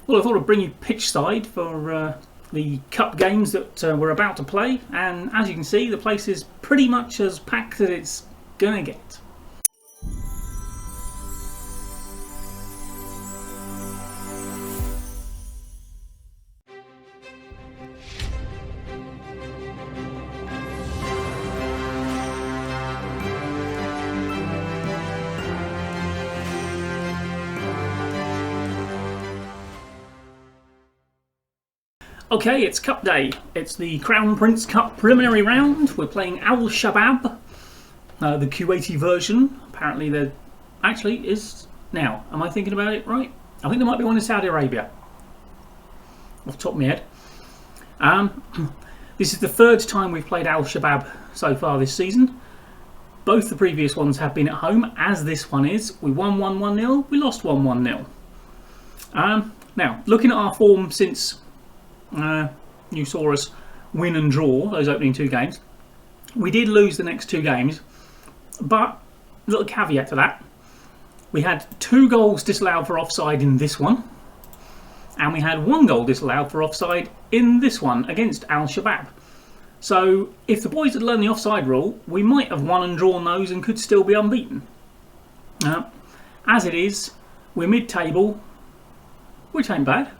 Well, I thought I'd bring you pitch side for the cup games that we're about to play, and as you can see, the place is pretty much as packed as it's gonna get. Okay, it's Cup Day. It's the Crown Prince Cup preliminary round. We're playing Al Shabab, the Kuwaiti version. Apparently there actually is now. Am I thinking about it right? I think there might be one in Saudi Arabia. Off the top of my head. This is the third time we've played Al Shabab so far this season. Both the previous ones have been at home, as this one is. We won 1-1-0, we lost 1-1-0. Now, looking at our form since you saw us win and draw those opening two games. We did lose the next two games, but little caveat to that, we had 2 goals disallowed for offside in this one, and we had 1 goal disallowed for offside in this one against Al Shabab. So if the boys had learned the offside rule, we might have won and drawn those and could still be unbeaten. As it is, we're mid-table, which ain't bad.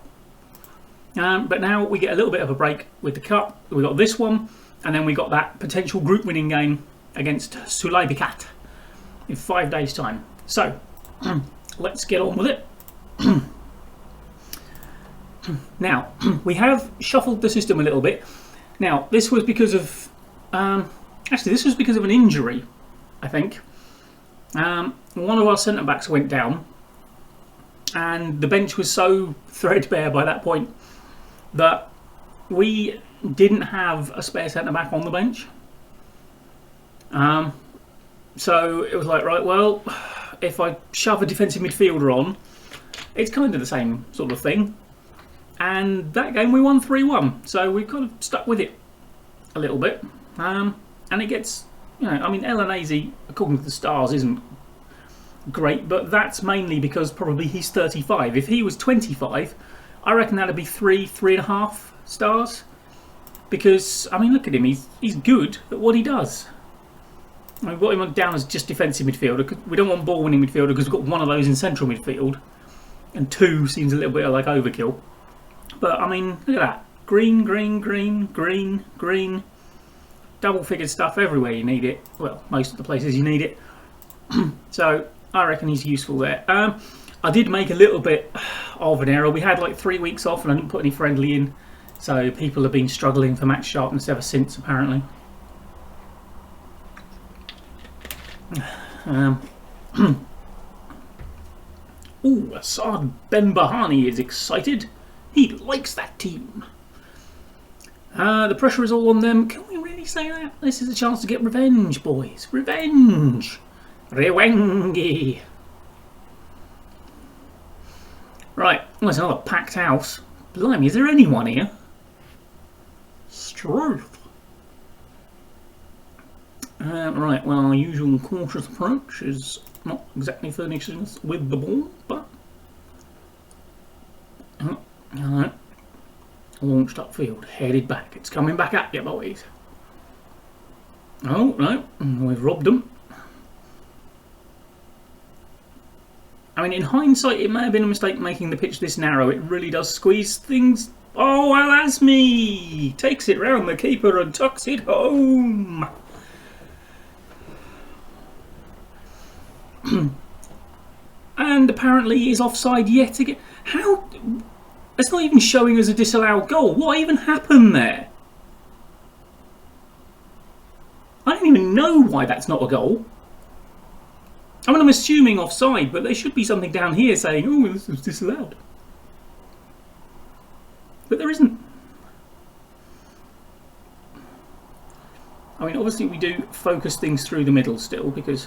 But now we get a little bit of a break with the cup. We got this one, and then we got that potential group winning game against Sulaybikat in 5 days' time. So let's get on with it. Now we have shuffled the system a little bit. Now this was because of this was because of an injury, I think. One of our centre backs went down, and the bench was so threadbare by that point that we didn't have a spare centre-back on the bench. So it was like, right, well, if I shove a defensive midfielder on, it's kind of the same sort of thing. And that game we won 3-1, so we've kind of stuck with it a little bit. And it gets, I mean, El Anazi, according to the stars, isn't great, but that's mainly because probably he's 35. If he was 25, I reckon that'd be 3.5 stars. Because, I mean, look at him. He's good at what he does. We've got him down as just defensive midfielder. We don't want ball-winning midfielder because we've got one of those in central midfield. And 2 seems a little bit like overkill. But, I mean, look at that. Green, green, green, green, green. Double-figured stuff everywhere you need it. Well, most of the places you need it. So, I reckon he's useful there. I did make a little bit of an error. We had like 3 weeks off and I didn't put any friendly in. So people have been struggling for match sharpness ever since, apparently. Ooh, Assad Ben Bahani is excited. He likes that team. The pressure is all on them. Can we really say that? This is a chance to get revenge, boys. Revenge. Rewengi. Right, well, it's another packed house. Blimey, is there anyone here? Struth. Right, well, our usual cautious approach is not exactly furnishing us with the ball, but... Alright. Launched upfield, headed back. It's coming back at you, boys. Oh, no, we've robbed them. I mean, in hindsight, it may have been a mistake making the pitch this narrow. It really does squeeze things. Oh, Al-Azmi takes it round the keeper and tucks it home. And apparently is offside yet again. How? It's not even showing as a disallowed goal. What even happened there? I don't even know why that's not a goal. I mean, I'm assuming offside, but there should be something down here saying, oh, this was disallowed. But there isn't. I mean, obviously we do focus things through the middle still, because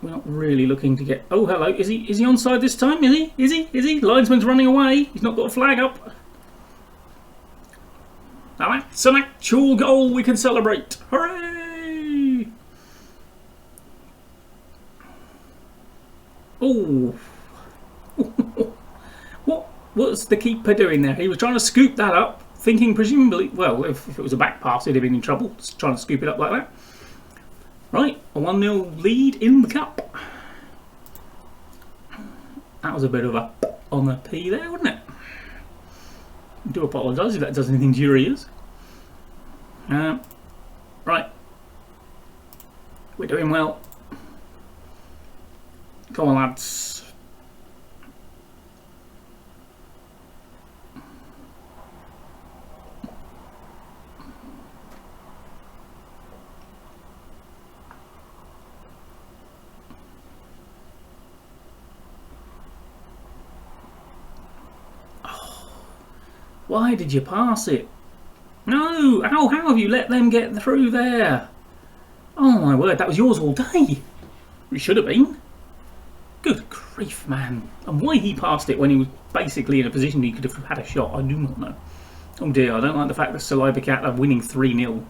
we're not really looking to get... Oh, hello. Is he onside this time? Is he? Is he? Linesman's running away. He's not got a flag up. Now that's an actual goal we can celebrate. Hooray! Oh. What? What's the keeper doing there? He was trying to scoop that up, thinking presumably, well, if it was a back pass, he'd have been in trouble, trying to scoop it up like that. Right, a 1-0 lead in the cup. That was a bit of a on the P there, wasn't it? I do apologise if that does anything to your ears. Right. We're doing well. Come on, lads. Why did you pass it? No! How have you let them get through there? Oh my word, that was yours all day. It should have been. Good grief, man. And why he passed it when he was basically in a position he could have had a shot, I do not know. Oh dear, I don't like the fact that Saliba Cat are winning 3-0.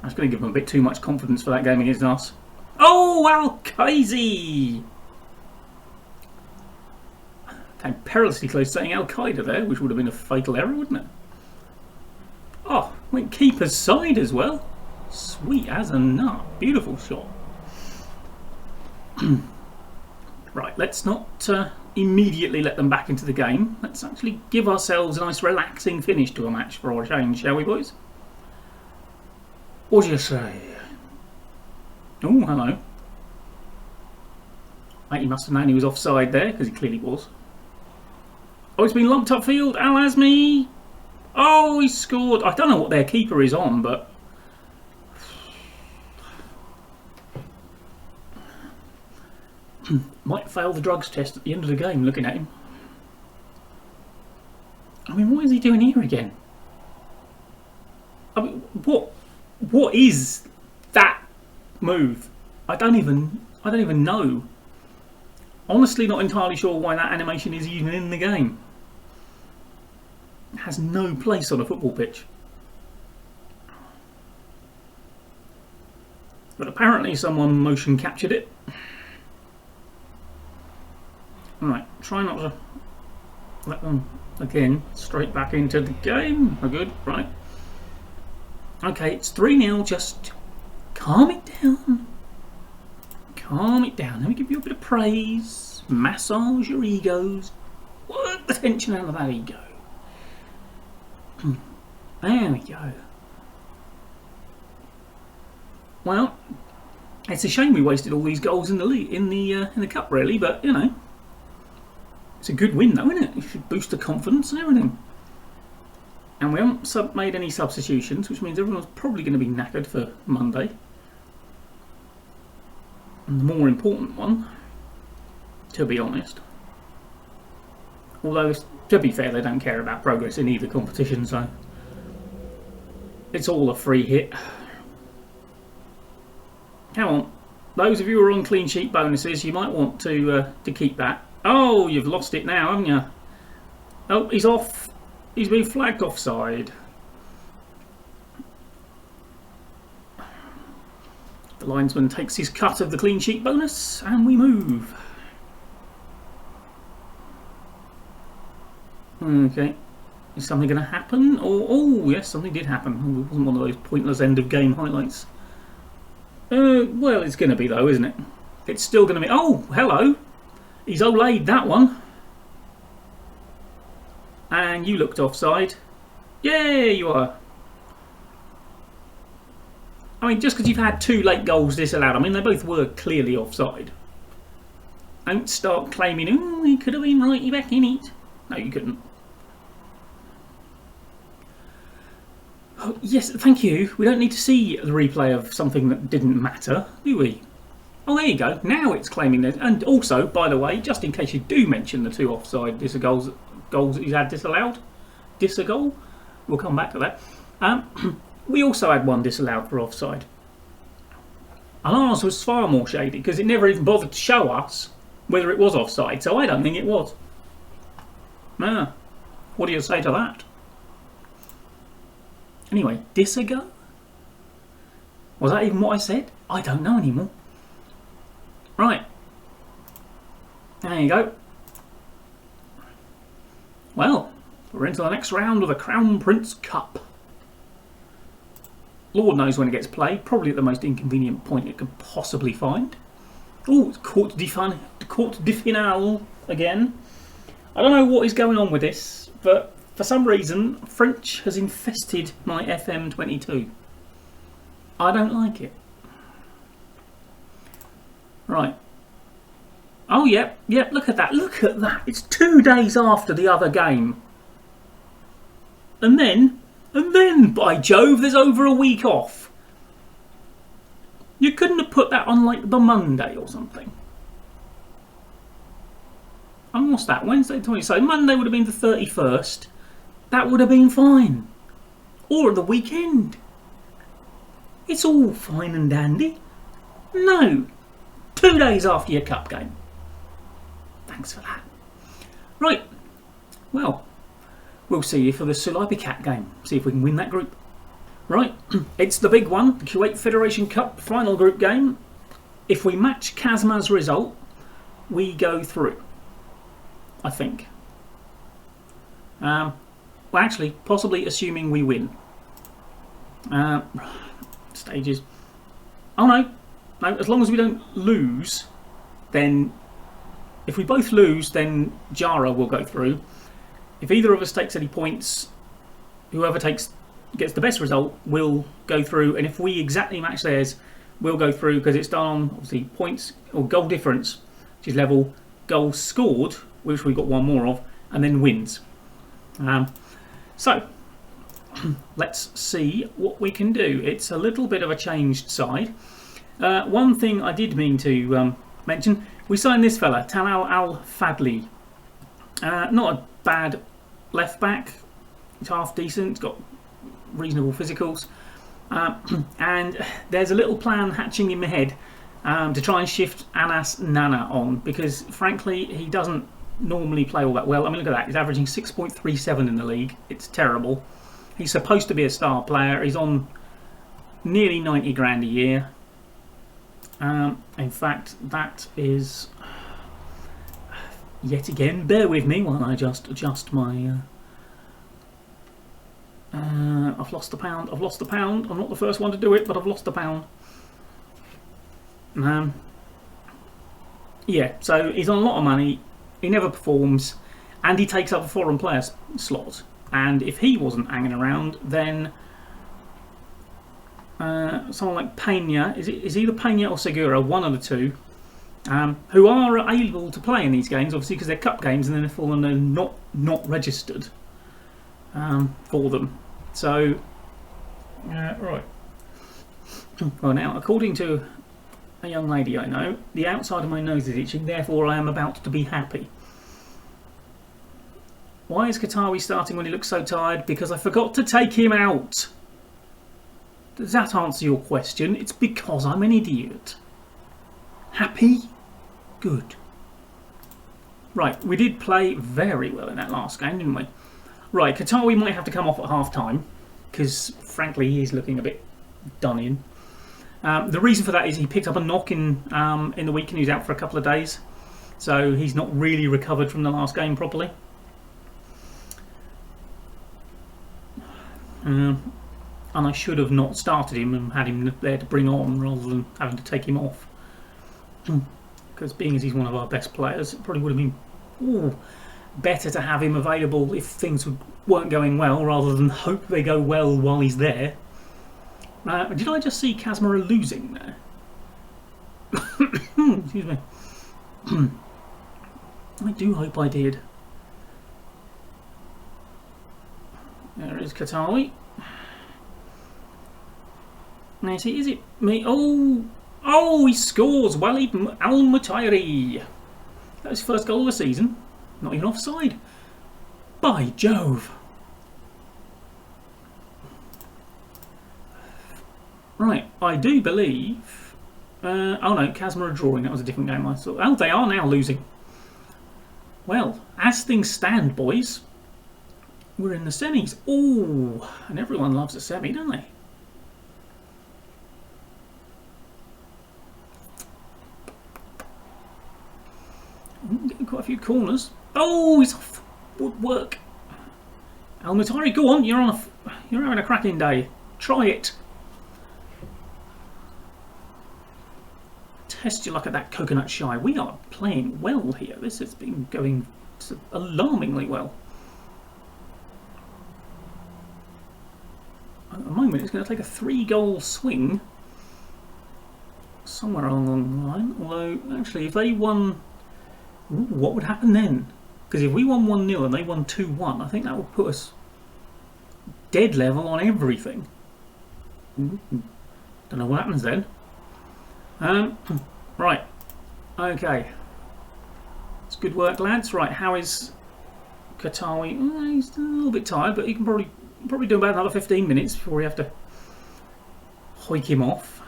That's going to give them a bit too much confidence for that game against us. Oh, Al-Qazi! Came perilously close to saying Al-Qaeda there, which would have been a fatal error, wouldn't it? Oh, went keeper's side as well. Sweet as a nut. Beautiful shot. Right, let's not immediately let them back into the game. Let's actually give ourselves a nice relaxing finish to a match for a change, shall we, boys? What do you say? Oh, hello. He must have known he was offside there, because he clearly was. Oh, it's been lumped upfield. Al-Azmi. Oh, he scored. I don't know what their keeper is on, but... might fail the drugs test at the end of the game, looking at him. I mean, what is he doing here again? I mean, what is that move? I don't even know. Honestly, not entirely sure why that animation is even in the game. It has no place on a football pitch. But apparently someone motion captured it. Alright, try not to let them, again, straight back into the game. We're good, right. Okay, it's 3-0, just calm it down. Calm it down. Let me give you a bit of praise. Massage your egos. Work the tension out of that ego. There we go. Well, it's a shame we wasted all these goals in the league, in the cup, really. But you know, it's a good win, though, isn't it? It should boost the confidence and everything. And we haven't made any substitutions, which means everyone's probably going to be knackered for Monday. And the more important one, to be honest, although to be fair, they don't care about progress in either competition, so it's all a free hit. Come on, those of you who are on clean sheet bonuses, you might want to keep that. Oh, you've lost it now, haven't you? Oh, he's off. He's been flagged offside. The linesman takes his cut of the clean sheet bonus, and we move. Okay, is something going to happen? Or oh yes, something did happen. It wasn't one of those pointless end of game highlights. Well, it's going to be though, isn't it? It's still going to be. Oh, hello. He's olayed that one, and you looked offside. Yeah, you are. I mean, just because you've had 2 late goals disallowed, I mean, they both were clearly offside. Don't start claiming, oh, he could have been right back in it. No, you couldn't. Oh, yes, thank you. We don't need to see the replay of something that didn't matter, do we? Oh, there you go. Now it's claiming that. And also, by the way, just in case you do mention the 2 offside goals that he's had disallowed, disagol, we'll come back to that. We also had 1 disallowed for offside. And ours was far more shady because it never even bothered to show us whether it was offside, so I don't think it was. Ah, what do you say to that? Anyway, disago? Was that even what I said? I don't know anymore. Right. There you go. Well, we're into the next round of the Crown Prince Cup. Lord knows when it gets played. Probably at the most inconvenient point it could possibly find. Oh, it's Court de Finale again. I don't know what is going on with this, but for some reason, French has infested my FM22. I don't like it. Right. Oh, yep, look at that, It's 2 days after the other game. And then, by Jove, there's over a week off. You couldn't have put that on like the Monday or something. And what's that? Wednesday, 20. So Monday would have been the 31st. That would have been fine. Or the weekend. It's all fine and dandy. No. 2 days after your cup game. Thanks for that. Right. Well, we'll see you for the Sulaibi Cat game. See if we can win that group. Right. It's the big one. The Kuwait Federation Cup final group game. If we match Kazma's result, we go through. I think. Well, actually, possibly assuming we win. Stages. Oh no. No, as long as we don't lose, then if we both lose, then Jara will go through. If either of us takes any points, whoever gets the best result will go through. And if we exactly match theirs, we'll go through because it's done on obviously points or goal difference, which is level, goals scored, which we got one more of, and then wins. So let's see what we can do. It's a little bit of a changed side. One thing I did mean to mention, we signed this fella, Talal Al-Fadli. Not a bad left back. He's half decent. He's got reasonable physicals. And there's a little plan hatching in my head to try and shift Anas Nana on, because frankly he doesn't normally play all that well. I mean, look at that. He's averaging 6.37 in the league. It's terrible. He's supposed to be a star player. He's on nearly 90 grand a year. In fact, that is yet again. Bear with me while I just adjust my. I've lost the pound. I'm not the first one to do it, but I've lost the pound. Yeah, so he's on a lot of money. He never performs, and he takes up a foreign player slot. And if he wasn't hanging around, then someone like Pena, is either Pena or Segura, one of the two, who are able to play in these games, obviously because they're cup games, and then they're not registered for them. So, right. Well, now, according to a young lady I know, the outside of my nose is itching, therefore I am about to be happy. Why is Qatawi starting when he looks so tired? Because I forgot to take him out. Does that answer your question? It's because I'm an idiot. Happy? Good. Right, we did play very well in that last game, didn't we? Right, Qatawi might have to come off at half time, because frankly he's looking a bit done in. The reason for that is he picked up a knock in the week and he was out for a couple of days. So he's not really recovered from the last game properly. And I should have not started him and had him there to bring on rather than having to take him off. Because being as he's one of our best players, it probably would have been better to have him available if things weren't going well rather than hope they go well while he's there. Did I just see Kazma losing there? Excuse me. I do hope I did. There is Qatawi. Now see, is it me? Oh, he scores! Walid Al-Mutairi. That was his first goal of the season. Not even offside. By Jove. Right, I do believe. Oh no, Kazma are drawing. That was a different game I saw. Oh, they are now losing. Well, as things stand, boys, we're in the semis. Oh, and everyone loves a semi, don't they? Getting quite a few corners. Oh, he's off woodwork. Al-Mutari, go on, you're having a cracking day. Try it. Test your luck at that coconut shy. We are playing well here. This has been going alarmingly well. At the moment, it's going to take a 3-goal swing somewhere along the line. Although, actually, if they won, what would happen then? Because if we won 1-0 and they won 2-1, I think that would put us dead level on everything. Don't know what happens then. Right. Okay. It's good work, lads. Right. How is Katawi? Well, he's a little bit tired, but he can probably do about another 15 minutes before we have to hike him off.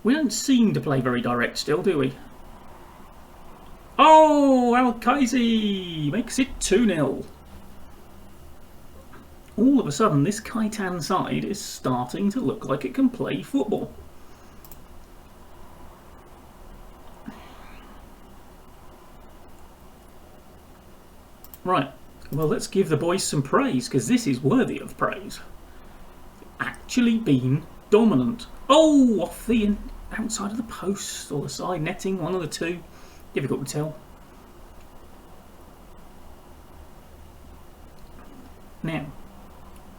We don't seem to play very direct still, do we? Oh, Al-Kaizi makes it 2-0. All of a sudden, this Kaitan side is starting to look like it can play football. Right, well, let's give the boys some praise, because this is worthy of praise. Actually been dominant. Oh, off the outside of the post, or the side netting, one of the two. Difficult to tell. Now,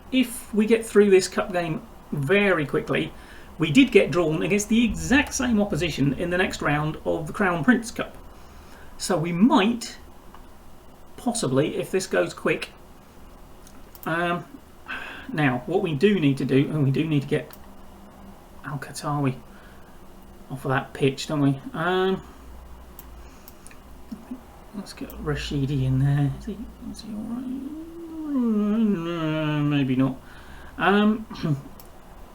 if we get through this cup game very quickly, we did get drawn against the exact same opposition in the next round of the Crown Prince Cup. So we might, possibly, if this goes quick. Now, what we do need to do, and we do need to get Al-Katawi off of that pitch, don't we? Let's get Rashidi in there. Is he alright? Maybe not.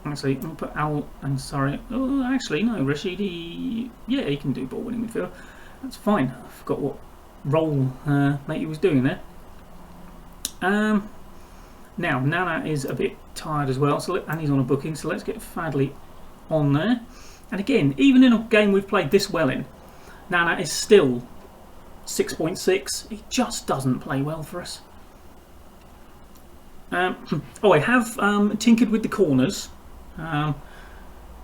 Actually, I'll put Al. I'm sorry. Oh, actually, no. Rashidi. Yeah, he can do ball winning midfield. That's fine. I forgot what role Matey was doing there. Now Nana is a bit tired as well, and he's on a booking. So let's get Fadley on there. And again, even in a game we've played this well in, Nana is still 6.6. He just doesn't play well for us. Oh, I have tinkered with the corners.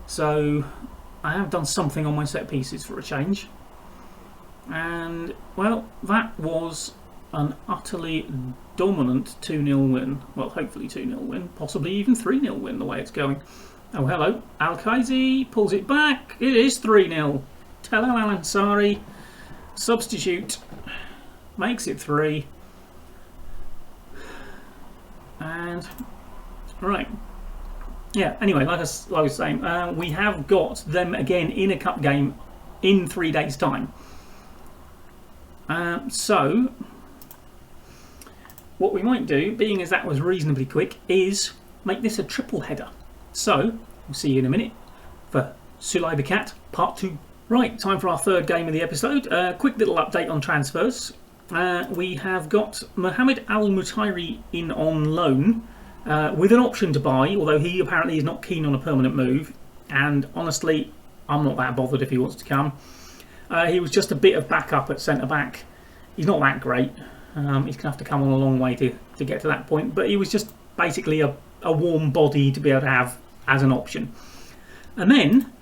So I have done something on my set pieces for a change. And, well, that was an utterly dominant 2-0 win. Well, hopefully 2-0 win. Possibly even 3-0 win the way it's going. Oh, hello. Al-Kaizi pulls it back. It is 3-0. Hello, Al-Ansari. Substitute. Makes it 3. And, right. Yeah, anyway, like I was saying, we have got them again in a cup game in 3 days' time. So, what we might do, being as that was reasonably quick, is make this a triple header. So, we'll see you in a minute for Sulay Cat Part 2. Right, time for our third game of the episode. Quick little update on transfers. We have got Mohamed Al-Mutairi in on loan with an option to buy, although he apparently is not keen on a permanent move. And honestly, I'm not that bothered if he wants to come. He was just a bit of backup at centre-back. He's not that great. He's going to have to come on a long way to get to that point. But he was just basically a warm body to be able to have as an option. And then,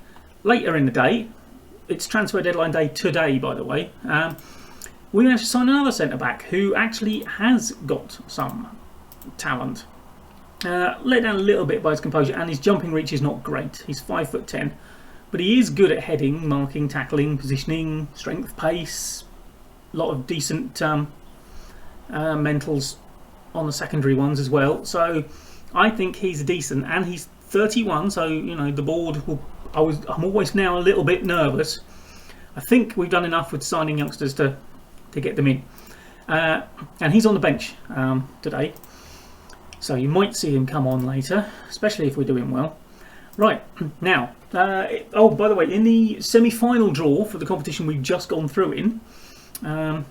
later in the day, it's transfer deadline day today, by the way, we managed to sign another centre-back who actually has got some talent. Let down a little bit by his composure, and his jumping reach is not great. He's 5'10", but he is good at heading, marking, tackling, positioning, strength, pace. A lot of decent mentals on the secondary ones as well. So I think he's decent, and he's 31. So you know the board will. I'm always now a little bit nervous. I think we've done enough with signing youngsters to get them in, and he's on the bench today. So you might see him come on later, especially if we're doing well. Right, now, oh, by the way, in the semi-final draw for the competition we've just gone through in,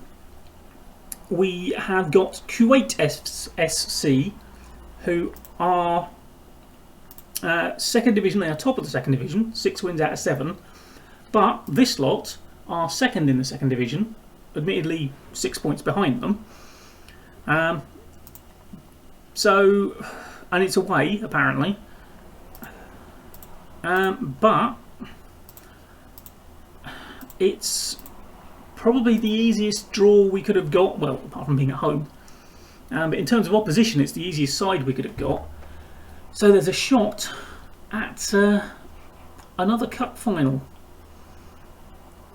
we have got Kuwait SC, who are second division. They are top of the second division, 6 wins out of 7. But this lot are second in the second division, admittedly 6 points behind them. So, and it's away apparently. But it's probably the easiest draw we could have got, well, apart from being at home. But in terms of opposition, it's the easiest side we could have got. So there's a shot at another cup final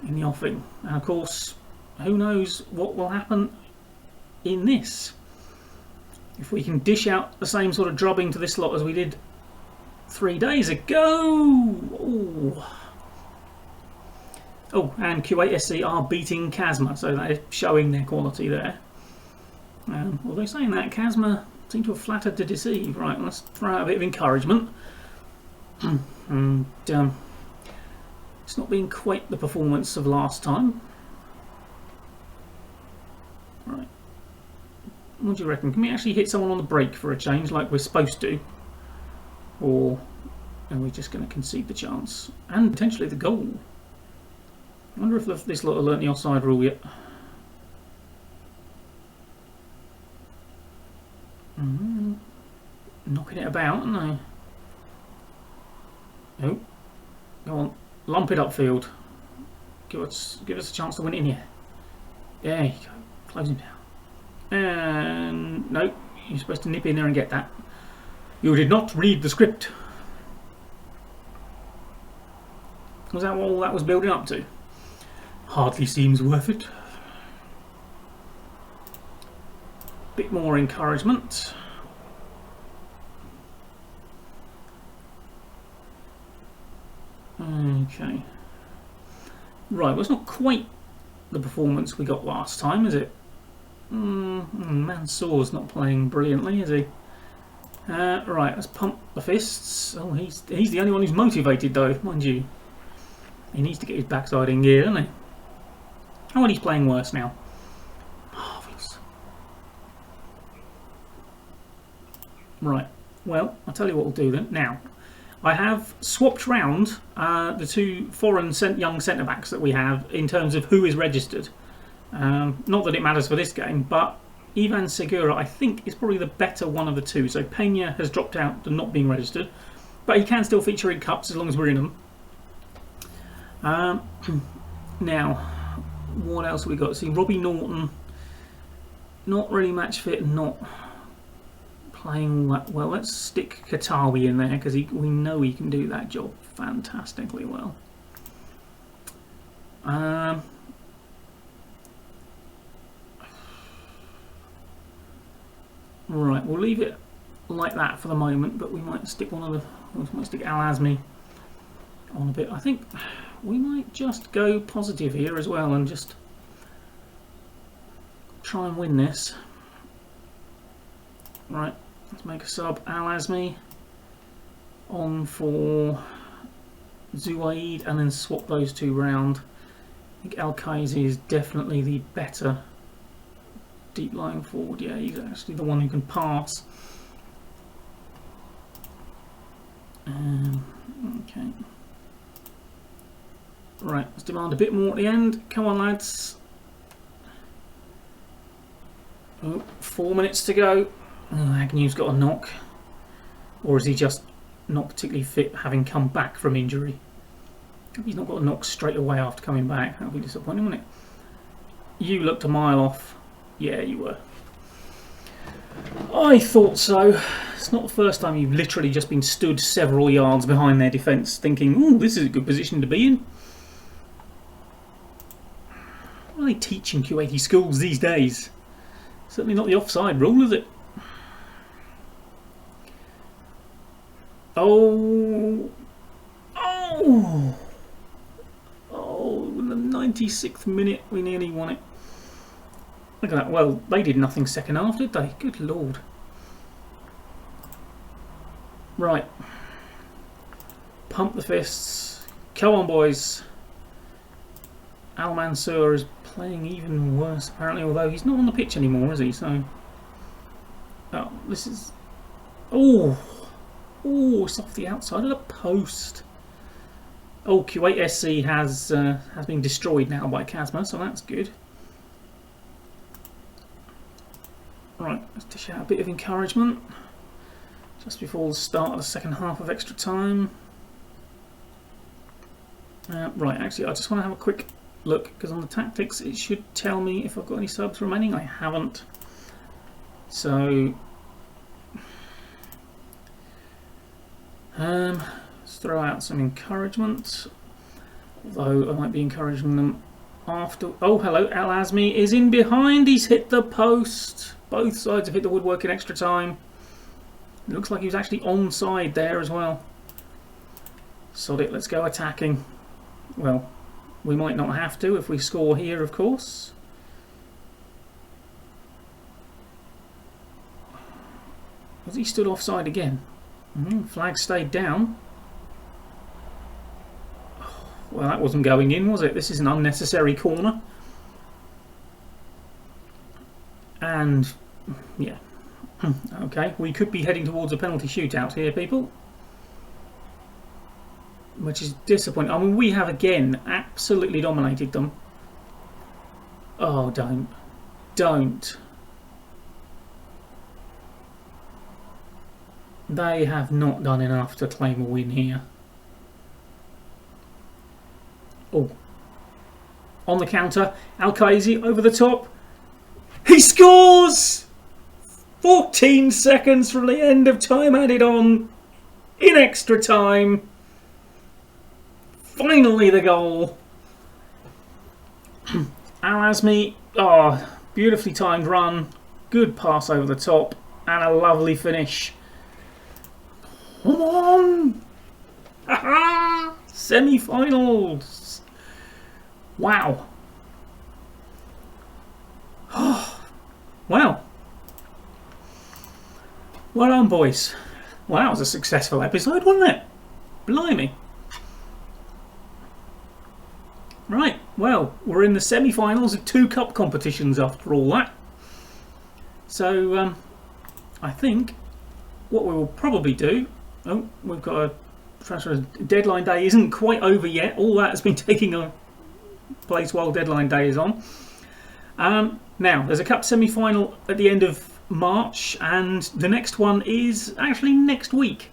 in the offing. And of course, who knows what will happen in this. If we can dish out the same sort of drubbing to this lot as we did 3 days ago. Oh, and Q8SC are beating Casma, so they're showing their quality there. Although saying that, Casma seem to have flattered to deceive. Right, let's throw out a bit of encouragement. And it's not been quite the performance of last time. Right. What do you reckon? Can we actually hit someone on the break for a change like we're supposed to? Or are we just going to concede the chance? And potentially the goal. I wonder if this lot have learnt the offside rule yet. Knocking it about, aren't they? Oh, go on, lump it upfield. Give us a chance to win it in here. There you go, close him down. And no, you're supposed to nip in there and get that. You did not read the script. Was that what all that was building up to? Hardly seems worth it. Bit more encouragement. Okay. Right, well, it's not quite the performance we got last time, is it? Mansour's not playing brilliantly, is he? Right, let's pump the fists. Oh, he's the only one who's motivated, though, mind you. He needs to get his backside in gear, doesn't he? Oh, and he's playing worse now. Marvellous. Right, well, I'll tell you what we'll do then. Now, I have swapped round the two foreign young centre-backs that we have in terms of who is registered. Not that it matters for this game, but Ivan Segura, I think, is probably the better one of the two. So Peña has dropped out to not being registered, but he can still feature in cups as long as we're in them. Now, what else have we got? See, Robbie Norton, not really match fit and not playing all that well. Let's stick Katawi in there because we know he can do that job fantastically well. Right, we'll leave it like that for the moment, but we might stick stick Al-Azmi on a bit. I think we might just go positive here as well and just try and win this. Right, let's make a sub. Al-Azmi on for Zuaid and then swap those two round. I think Al-Kaizi is definitely the better deep lying forward. Yeah, he's actually the one who can pass. Okay. Right, let's demand a bit more at the end. Come on, lads. Oh, 4 minutes to go. Oh, Agnew's got a knock. Or is he just not particularly fit, having come back from injury? If he's not got a knock straight away after coming back, that'll be disappointing, wouldn't it? You looked a mile off. Yeah, you were. I thought so. It's not the first time you've literally just been stood several yards behind their defence thinking, oh, this is a good position to be in. What are they teaching Q80 schools these days? Certainly not the offside rule, is it? Oh! Oh! Oh, in the 96th minute we nearly won it. Look at that. Well, they did nothing second half, did they? Good lord. Right. Pump the fists. Come on, boys. Al Mansour is playing even worse, apparently, although he's not on the pitch anymore, is he? So. Oh, this is. Oh! Oh, it's off the outside of the post. Oh, Q8SC has been destroyed now by Casma, so that's good. Right, let's dish out a bit of encouragement just before the start of the second half of extra time. Right, actually I just want to have a quick look, because on the tactics it should tell me if I've got any subs remaining. I haven't. So let's throw out some encouragement, although I might be encouraging them after. Oh, hello, Al Azmi is in behind. He's hit the post. Both sides have hit the woodwork in extra time. It looks like he was actually onside there as well. Sod it, let's go attacking. Well, we might not have to if we score here, of course. Was he stood offside again? Flag stayed down. Well, that wasn't going in, was it? This is an unnecessary corner. And, yeah. Okay, we could be heading towards a penalty shootout here, people. Which is disappointing. I mean, we have again absolutely dominated them. Oh, don't. Don't. They have not done enough to claim a win here. Oh. On the counter, Al-Khazi over the top. He scores! 14 seconds from the end of time added on in extra time. Finally the goal. Al-Azmi, beautifully timed run, good pass over the top, and a lovely finish. Come on! Semi-finals! Wow. Wow. Well done, boys. Well, that was a successful episode, wasn't it? Blimey. Right, well, we're in the semi-finals of 2 cup competitions after all that. So, I think what we will probably do... Oh, we've got a transfer deadline day isn't quite over yet. All that has been taking a place while deadline day is on. Now, there's a cup semi-final at the end of March, and the next one is actually next week.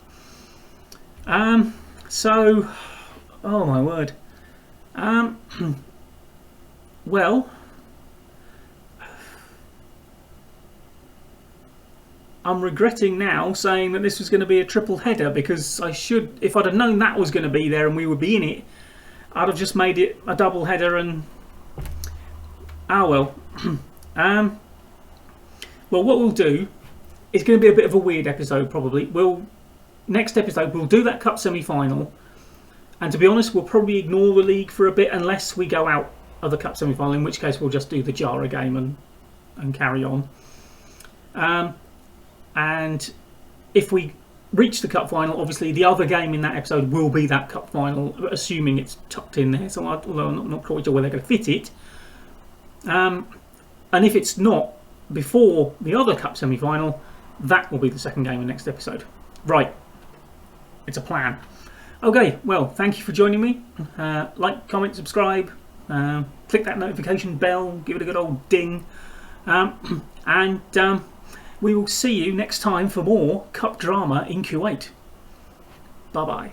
So, oh my word. Well, I'm regretting now saying that this was going to be a triple header, because I should, if I'd have known that was going to be there and we would be in it, I'd have just made it a double header and well. Well, what we'll do is going to be a bit of a weird episode probably. Next episode we'll do that cup semi-final, and to be honest we'll probably ignore the league for a bit unless we go out of the cup semi-final, in which case we'll just do the Jara game and carry on. And if we reach the cup final, obviously the other game in that episode will be that cup final, assuming it's tucked in there. So although I'm not quite sure where they're going to fit it. And if it's not before the other cup semi-final, that will be the second game in the next episode. Right. It's a plan. Okay, well, thank you for joining me. Like, comment, subscribe. Click that notification bell. Give it a good old ding. And we will see you next time for more Cup drama in Kuwait. Bye-bye.